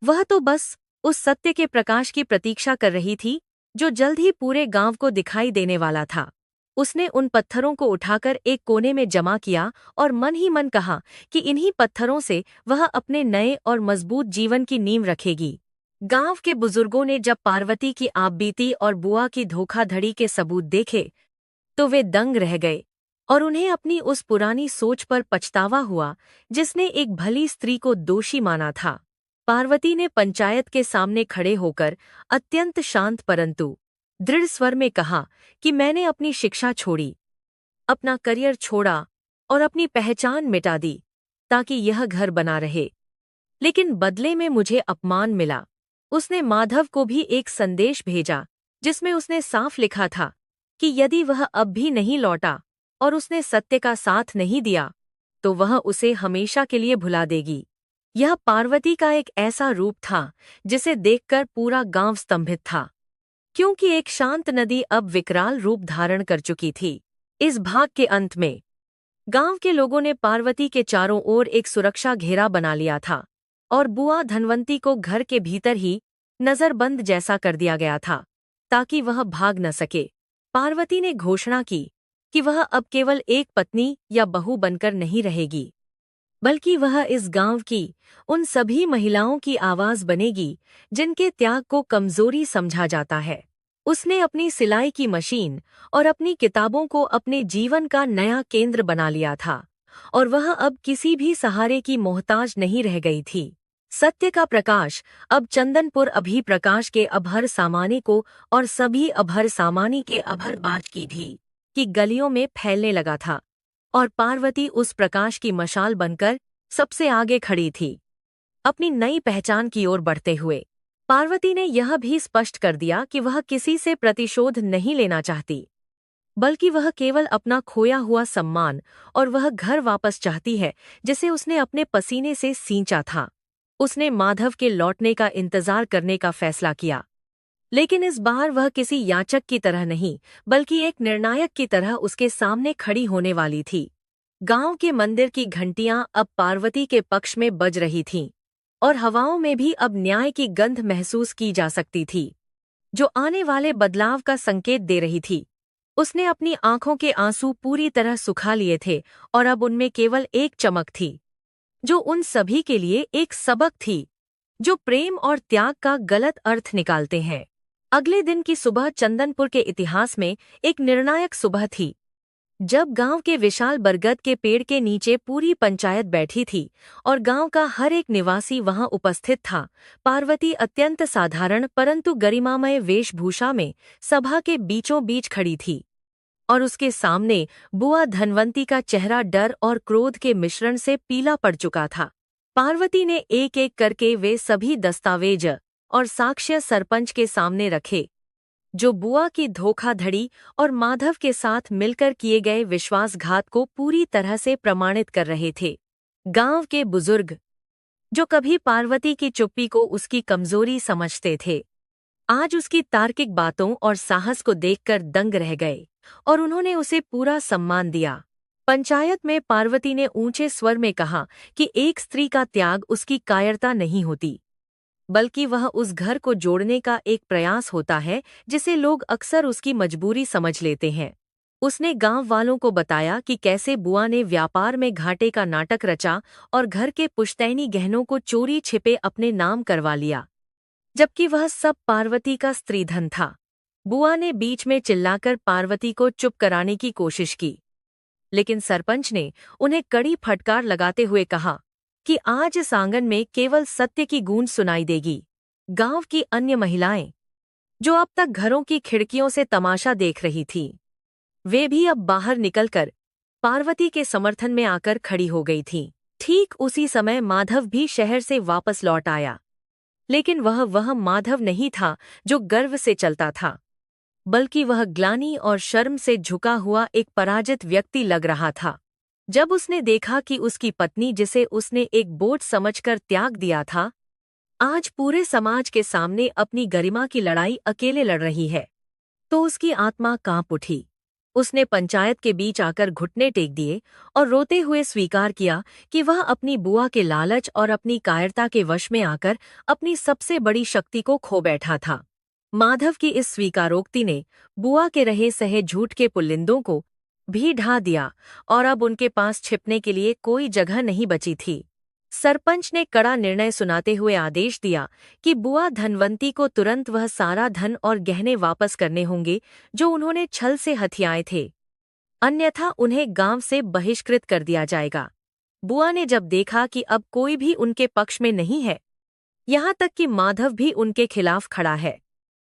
वह तो बस उस सत्य के प्रकाश की प्रतीक्षा कर रही थी जो जल्द ही पूरे गांव को दिखाई देने वाला था। उसने उन पत्थरों को उठाकर एक कोने में जमा किया और मन ही मन कहा कि इन्हीं पत्थरों से वह अपने नए और मजबूत जीवन की नींव रखेगी। गांव के बुजुर्गों ने जब पार्वती की आपबीती और बुआ की धोखाधड़ी के सबूत देखे तो वे दंग रह गए और उन्हें अपनी उस पुरानी सोच पर पछतावा हुआ जिसने एक भली स्त्री को दोषी माना था। पार्वती ने पंचायत के सामने खड़े होकर अत्यंत शांत परंतु दृढ़ स्वर में कहा कि मैंने अपनी शिक्षा छोड़ी, अपना करियर छोड़ा और अपनी पहचान मिटा दी ताकि यह घर बना रहे, लेकिन बदले में मुझे अपमान मिला। उसने माधव को भी एक संदेश भेजा जिसमें उसने साफ लिखा था कि यदि वह अब भी नहीं लौटा और उसने सत्य का साथ नहीं दिया तो वह उसे हमेशा के लिए भुला देगी। यह पार्वती का एक ऐसा रूप था जिसे देखकर पूरा गांव स्तंभित था, क्योंकि एक शांत नदी अब विकराल रूप धारण कर चुकी थी। इस भाग के अंत में गांव के लोगों ने पार्वती के चारों ओर एक सुरक्षा घेरा बना लिया था और बुआ धनवंती को घर के भीतर ही नजरबंद जैसा कर दिया गया था ताकि वह भाग न सके। पार्वती ने घोषणा की कि वह अब केवल एक पत्नी या बहू बनकर नहीं रहेगी, बल्कि वह इस गांव की उन सभी महिलाओं की आवाज बनेगी जिनके त्याग को कमजोरी समझा जाता है। उसने अपनी सिलाई की मशीन और अपनी किताबों को अपने जीवन का नया केंद्र बना लिया था और वह अब किसी भी सहारे की मोहताज नहीं रह गई थी। सत्य का प्रकाश अब चंदनपुर अभिप्रकाश के अभर सामानी को और सभी अभर सामानी के अभर बाज की गलियों में फैलने लगा था और पार्वती उस प्रकाश की मशाल बनकर सबसे आगे खड़ी थी। अपनी नई पहचान की ओर बढ़ते हुए पार्वती ने यह भी स्पष्ट कर दिया कि वह किसी से प्रतिशोध नहीं लेना चाहती, बल्कि वह केवल अपना खोया हुआ सम्मान और वह घर वापस चाहती है जिसे उसने अपने पसीने से सींचा था। उसने माधव के लौटने का इंतजार करने का फैसला किया, लेकिन इस बार वह किसी याचक की तरह नहीं बल्कि एक निर्णायक की तरह उसके सामने खड़ी होने वाली थी। गांव के मंदिर की घंटियां अब पार्वती के पक्ष में बज रही थीं और हवाओं में भी अब न्याय की गंध महसूस की जा सकती थी, जो आने वाले बदलाव का संकेत दे रही थी। उसने अपनी आंखों के आंसू पूरी तरह सुखा लिए थे और अब उनमें केवल एक चमक थी, जो उन सभी के लिए एक सबक थी जो प्रेम और त्याग का गलत अर्थ निकालते हैं। अगले दिन की सुबह चंदनपुर के इतिहास में एक निर्णायक सुबह थी, जब गांव के विशाल बरगद के पेड़ के नीचे पूरी पंचायत बैठी थी और गांव का हर एक निवासी वहां उपस्थित था। पार्वती अत्यंत साधारण परंतु गरिमामय वेशभूषा में सभा के बीचों बीच खड़ी थी और उसके सामने बुआ धनवंती का चेहरा डर और क्रोध के मिश्रण से पीला पड़ चुका था। पार्वती ने एक एक करके वे सभी दस्तावेज और साक्ष्य सरपंच के सामने रखे जो बुआ की धोखाधड़ी और माधव के साथ मिलकर किए गए विश्वासघात को पूरी तरह से प्रमाणित कर रहे थे। गांव के बुजुर्ग, जो कभी पार्वती की चुप्पी को उसकी कमजोरी समझते थे, आज उसकी तार्किक बातों और साहस को देखकर दंग रह गए और उन्होंने उसे पूरा सम्मान दिया। पंचायत में पार्वती ने ऊंचे स्वर में कहा कि एक स्त्री का त्याग उसकी कायरता नहीं होती, बल्कि वह उस घर को जोड़ने का एक प्रयास होता है जिसे लोग अक्सर उसकी मजबूरी समझ लेते हैं। उसने गांव वालों को बताया कि कैसे बुआ ने व्यापार में घाटे का नाटक रचा और घर के पुश्तैनी गहनों को चोरी छिपे अपने नाम करवा लिया, जबकि वह सब पार्वती का स्त्रीधन था। बुआ ने बीच में चिल्लाकर पार्वती को चुप कराने की कोशिश की, लेकिन सरपंच ने उन्हें कड़ी फटकार लगाते हुए कहा कि आज इस आंगन में केवल सत्य की गूंज सुनाई देगी। गांव की अन्य महिलाएं, जो अब तक घरों की खिड़कियों से तमाशा देख रही थीं, वे भी अब बाहर निकलकर पार्वती के समर्थन में आकर खड़ी हो गई थीं। ठीक उसी समय माधव भी शहर से वापस लौट आया, लेकिन वह माधव नहीं था जो गर्व से चलता था, बल्कि वह ग्लानि और शर्म से झुका हुआ एक पराजित व्यक्ति लग रहा था। जब उसने देखा कि उसकी पत्नी, जिसे उसने एक बोझ समझकर त्याग दिया था, आज पूरे समाज के सामने अपनी गरिमा की लड़ाई अकेले लड़ रही है, तो उसकी आत्मा कांप उठी। उसने पंचायत के बीच आकर घुटने टेक दिए और रोते हुए स्वीकार किया कि वह अपनी बुआ के लालच और अपनी कायरता के वश में आकर अपनी सबसे बड़ी शक्ति को खो बैठा था। माधव की इस स्वीकारोक्ति ने बुआ के रहे सहे झूठ के पुल्लिंदों को भी ढा दिया और अब उनके पास छिपने के लिए कोई जगह नहीं बची थी। सरपंच ने कड़ा निर्णय सुनाते हुए आदेश दिया कि बुआ धनवंती को तुरंत वह सारा धन और गहने वापस करने होंगे जो उन्होंने छल से हथियाए थे, अन्यथा उन्हें गांव से बहिष्कृत कर दिया जाएगा। बुआ ने जब देखा कि अब कोई भी उनके पक्ष में नहीं है, यहाँ तक कि माधव भी उनके खिलाफ खड़ा है,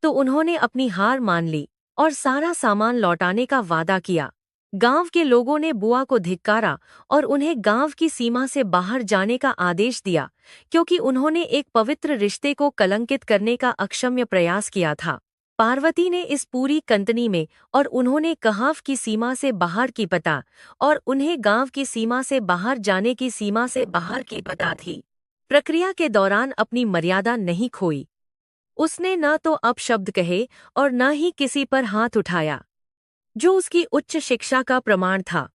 तो उन्होंने अपनी हार मान ली और सारा सामान लौटाने का वादा किया। गांव के लोगों ने बुआ को धिक्कारा और उन्हें गांव की सीमा से बाहर जाने का आदेश दिया, क्योंकि उन्होंने एक पवित्र रिश्ते को कलंकित करने का अक्षम्य प्रयास किया था। पार्वती ने इस पूरी कंतनी में और उन्होंने गांव की सीमा से बाहर की पता और उन्हें गांव की सीमा से बाहर जाने की सीमा से बाहर की पता थी। प्रक्रिया के दौरान अपनी मर्यादा नहीं खोई। उसने न तो अपशब्द कहे और न ही किसी पर हाथ उठाया, जो उसकी उच्च शिक्षा का प्रमाण था।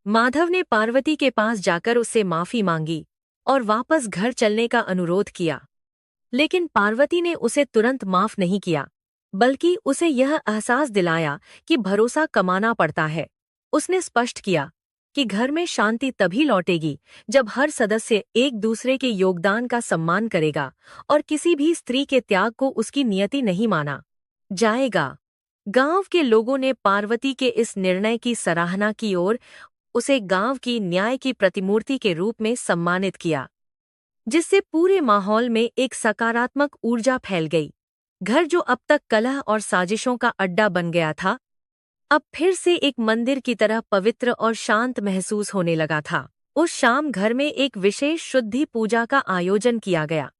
माधव ने पार्वती के पास जाकर उससे माफी मांगी और वापस घर चलने का अनुरोध किया, लेकिन पार्वती ने उसे तुरंत माफ नहीं किया, बल्कि उसे यह एहसास दिलाया कि भरोसा कमाना पड़ता है। उसने स्पष्ट किया कि घर में शांति तभी लौटेगी जब हर सदस्य एक दूसरे के योगदान का सम्मान करेगा और किसी भी स्त्री के त्याग को उसकी नियति नहीं माना जाएगा। गांव के लोगों ने पार्वती के इस निर्णय की सराहना की और उसे गांव की न्याय की प्रतिमूर्ति के रूप में सम्मानित किया, जिससे पूरे माहौल में एक सकारात्मक ऊर्जा फैल गई। घर जो अब तक कलह और साजिशों का अड्डा बन गया था, अब फिर से एक मंदिर की तरह पवित्र और शांत महसूस होने लगा था। उस शाम घर में एक विशेष शुद्धि पूजा का आयोजन किया गया,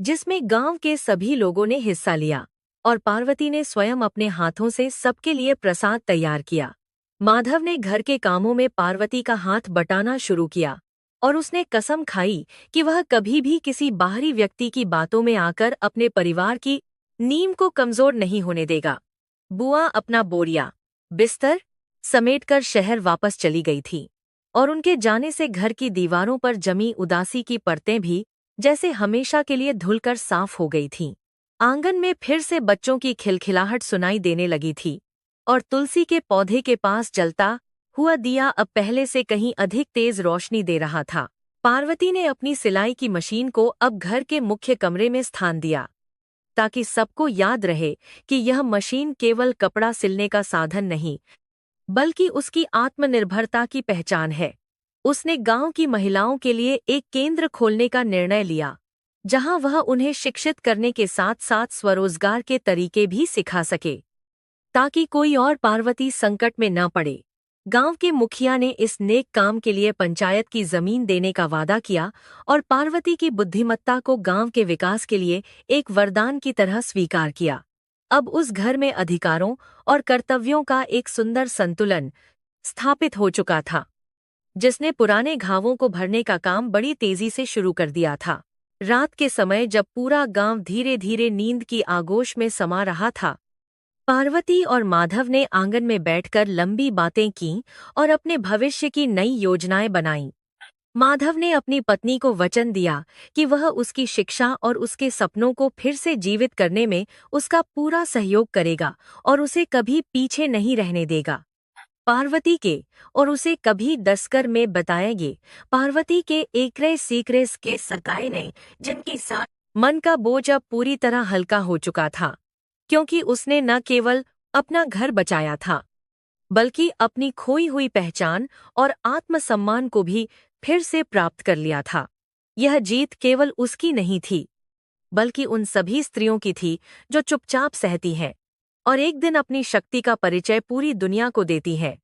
जिसमें गांव के सभी लोगों ने हिस्सा लिया और पार्वती ने स्वयं अपने हाथों से सबके लिए प्रसाद तैयार किया। माधव ने घर के कामों में पार्वती का हाथ बटाना शुरू किया और उसने कसम खाई कि वह कभी भी किसी बाहरी व्यक्ति की बातों में आकर अपने परिवार की नींव को कमजोर नहीं होने देगा। बुआ अपना बोरिया बिस्तर समेटकर शहर वापस चली गई थी और उनके जाने से घर की दीवारों पर जमी उदासी की परतें भी जैसे हमेशा के लिए धुलकर साफ हो गई थीं। आंगन में फिर से बच्चों की खिलखिलाहट सुनाई देने लगी थी और तुलसी के पौधे के पास जलता हुआ दिया अब पहले से कहीं अधिक तेज रोशनी दे रहा था। पार्वती ने अपनी सिलाई की मशीन को अब घर के मुख्य कमरे में स्थान दिया, ताकि सबको याद रहे कि यह मशीन केवल कपड़ा सिलने का साधन नहीं, बल्कि उसकी आत्मनिर्भरता की पहचान है। उसने गांव की महिलाओं के लिए एक केंद्र खोलने का निर्णय लिया, जहां वह उन्हें शिक्षित करने के साथ साथ स्वरोजगार के तरीके भी सिखा सके, ताकि कोई और पार्वती संकट में न पड़े। गांव के मुखिया ने इस नेक काम के लिए पंचायत की जमीन देने का वादा किया और पार्वती की बुद्धिमत्ता को गांव के विकास के लिए एक वरदान की तरह स्वीकार किया। अब उस घर में अधिकारों और कर्तव्यों का एक सुंदर संतुलन स्थापित हो चुका था, जिसने पुराने घावों को भरने का काम बड़ी तेजी से शुरू कर दिया था। रात के समय जब पूरा गांव धीरे धीरे नींद की आगोश में समा रहा था, पार्वती और माधव ने आंगन में बैठकर लंबी बातें की और अपने भविष्य की नई योजनाएं बनाईं। माधव ने अपनी पत्नी को वचन दिया कि वह उसकी शिक्षा और उसके सपनों को फिर से जीवित करने में उसका पूरा सहयोग करेगा और उसे कभी पीछे नहीं रहने देगा। पार्वती के और उसे कभी दस्कर में बताएंगे। पार्वती के एकरे सीकरे के सताए ने, जिनकी साथ मन का बोझ अब पूरी तरह हल्का हो चुका था, क्योंकि उसने न केवल अपना घर बचाया था, बल्कि अपनी खोई हुई पहचान और आत्मसम्मान को भी फिर से प्राप्त कर लिया था। यह जीत केवल उसकी नहीं थी, बल्कि उन सभी स्त्रियों की थी जो चुपचाप सहती हैं और एक दिन अपनी शक्ति का परिचय पूरी दुनिया को देती हैं।